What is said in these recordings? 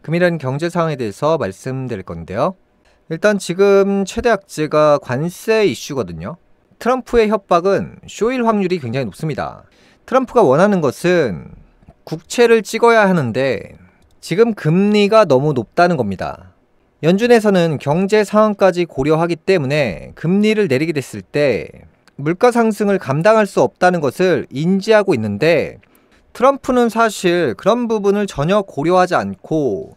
금이라는 경제 상황에 대해서 말씀드릴 건데요. 일단 지금 최대 악재가 관세 이슈거든요. 트럼프의 협박은 쇼일 확률이 굉장히 높습니다. 트럼프가 원하는 것은 국채를 찍어야 하는데 지금 금리가 너무 높다는 겁니다. 연준에서는 경제 상황까지 고려하기 때문에 금리를 내리게 됐을 때 물가 상승을 감당할 수 없다는 것을 인지하고 있는데 트럼프는 사실 그런 부분을 전혀 고려하지 않고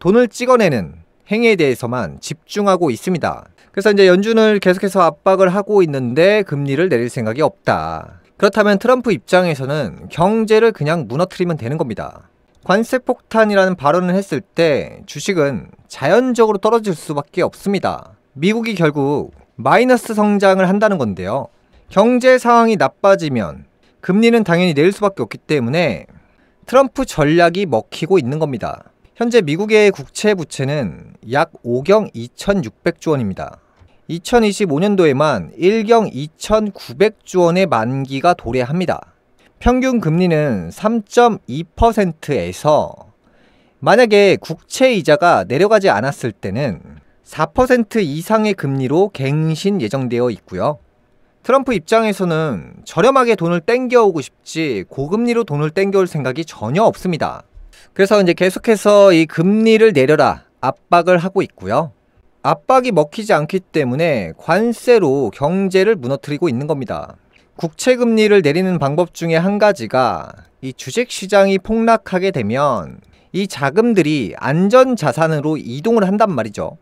돈을 찍어내는 행위에 대해서만 집중하고 있습니다. 그래서 이제 연준을 계속해서 압박을 하고 있는데 금리를 내릴 생각이 없다. 그렇다면 트럼프 입장에서는 경제를 그냥 무너뜨리면 되는 겁니다. 관세 폭탄이라는 발언을 했을 때 주식은 자연적으로 떨어질 수밖에 없습니다. 미국이 결국 마이너스 성장을 한다는 건데요. 경제 상황이 나빠지면 금리는 당연히 내릴 수밖에 없기 때문에 트럼프 전략이 먹히고 있는 겁니다. 현재 미국의 국채 부채는 약 5경 2,600조 원입니다. 2025년도에만 1경 2,900조 원의 만기가 도래합니다. 평균 금리는 3.2%에서 만약에 국채 이자가 내려가지 않았을 때는 4% 이상의 금리로 갱신 예정되어 있고요. 트럼프 입장에서는 저렴하게 돈을 땡겨오고 싶지 고금리로 돈을 땡겨올 생각이 전혀 없습니다. 그래서 이제 계속해서 이 금리를 내려라 압박을 하고 있고요. 압박이 먹히지 않기 때문에 관세로 경제를 무너뜨리고 있는 겁니다. 국채 금리를 내리는 방법 중에 한 가지가 이 주식 시장이 폭락하게 되면 이 자금들이 안전 자산으로 이동을 한단 말이죠.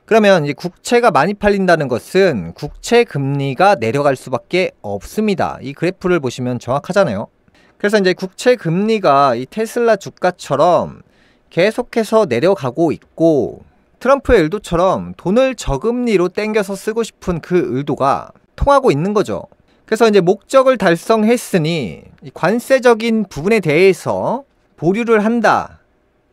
그러면 이제 국채가 많이 팔린다는 것은 국채 금리가 내려갈 수밖에 없습니다. 이 그래프를 보시면 정확하잖아요. 그래서 이제 국채 금리가 이 테슬라 주가처럼 계속해서 내려가고 있고 트럼프의 의도처럼 돈을 저금리로 땡겨서 쓰고 싶은 그 의도가 통하고 있는 거죠. 그래서 이제 목적을 달성했으니 관세적인 부분에 대해서 보류를 한다.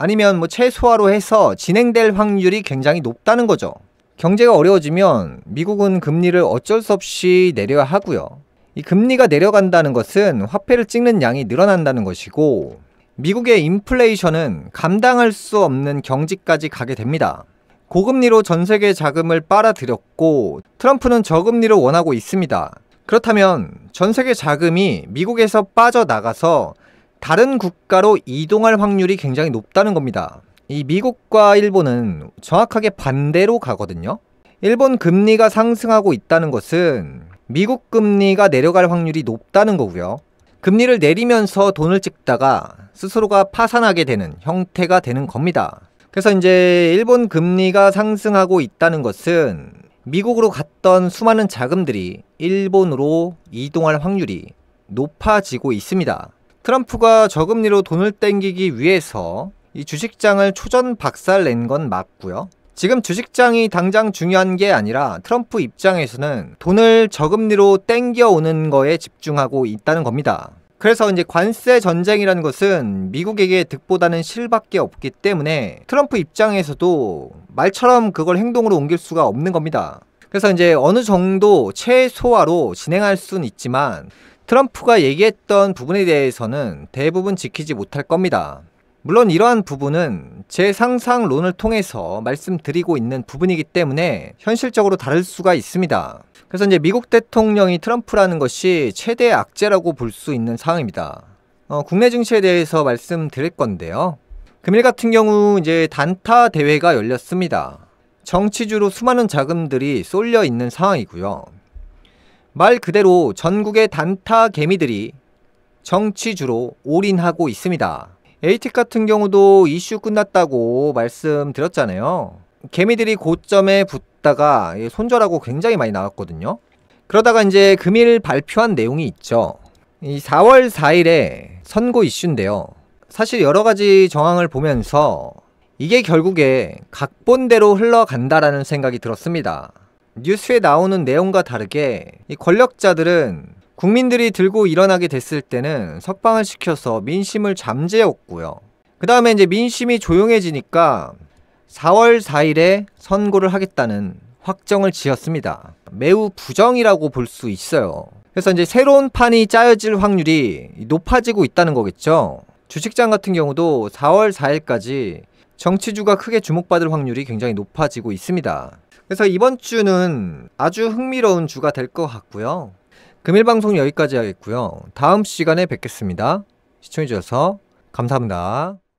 아니면 뭐 최소화로 해서 진행될 확률이 굉장히 높다는 거죠. 경제가 어려워지면 미국은 금리를 어쩔 수 없이 내려야 하고요. 이 금리가 내려간다는 것은 화폐를 찍는 양이 늘어난다는 것이고 미국의 인플레이션은 감당할 수 없는 경지까지 가게 됩니다. 고금리로 전 세계 자금을 빨아들였고 트럼프는 저금리를 원하고 있습니다. 그렇다면 전 세계 자금이 미국에서 빠져나가서 다른 국가로 이동할 확률이 굉장히 높다는 겁니다. 이 미국과 일본은 정확하게 반대로 가거든요. 일본 금리가 상승하고 있다는 것은 미국 금리가 내려갈 확률이 높다는 거고요. 금리를 내리면서 돈을 찍다가 스스로가 파산하게 되는 형태가 되는 겁니다. 그래서 이제 일본 금리가 상승하고 있다는 것은 미국으로 갔던 수많은 자금들이 일본으로 이동할 확률이 높아지고 있습니다. 트럼프가 저금리로 돈을 땡기기 위해서 이 주식장을 초전 박살 낸 건 맞고요. 지금 주식장이 당장 중요한 게 아니라 트럼프 입장에서는 돈을 저금리로 땡겨오는 거에 집중하고 있다는 겁니다. 그래서 이제 관세 전쟁이라는 것은 미국에게 득보다는 실밖에 없기 때문에 트럼프 입장에서도 말처럼 그걸 행동으로 옮길 수가 없는 겁니다. 그래서 이제 어느 정도 최소화로 진행할 수는 있지만 트럼프가 얘기했던 부분에 대해서는 대부분 지키지 못할 겁니다. 물론 이러한 부분은 제 상상론을 통해서 말씀드리고 있는 부분이기 때문에 현실적으로 다를 수가 있습니다. 그래서 이제 미국 대통령이 트럼프라는 것이 최대 악재라고 볼 수 있는 상황입니다. 국내 증시에 대해서 말씀드릴 건데요. 금일 같은 경우 이제 단타 대회가 열렸습니다. 정치주로 수많은 자금들이 쏠려 있는 상황이고요. 말 그대로 전국의 단타 개미들이 정치주로 올인하고 있습니다. 에이틱 같은 경우도 이슈 끝났다고 말씀드렸잖아요. 개미들이 고점에 붙다가 손절하고 굉장히 많이 나왔거든요. 그러다가 이제 금일 발표한 내용이 있죠. 이 4월 4일에 선고 이슈인데요. 사실 여러 가지 정황을 보면서 이게 결국에 각본대로 흘러간다라는 생각이 들었습니다. 뉴스에 나오는 내용과 다르게 이 권력자들은 국민들이 들고 일어나게 됐을 때는 석방을 시켜서 민심을 잠재웠고요. 그 다음에 이제 민심이 조용해지니까 4월 4일에 선고를 하겠다는 확정을 지었습니다. 매우 부정이라고 볼 수 있어요. 그래서 이제 새로운 판이 짜여질 확률이 높아지고 있다는 거겠죠. 주식장 같은 경우도 4월 4일까지 정치주가 크게 주목받을 확률이 굉장히 높아지고 있습니다. 그래서 이번 주는 아주 흥미로운 주가 될 것 같고요. 금일 방송 여기까지 하겠고요. 다음 시간에 뵙겠습니다. 시청해주셔서 감사합니다.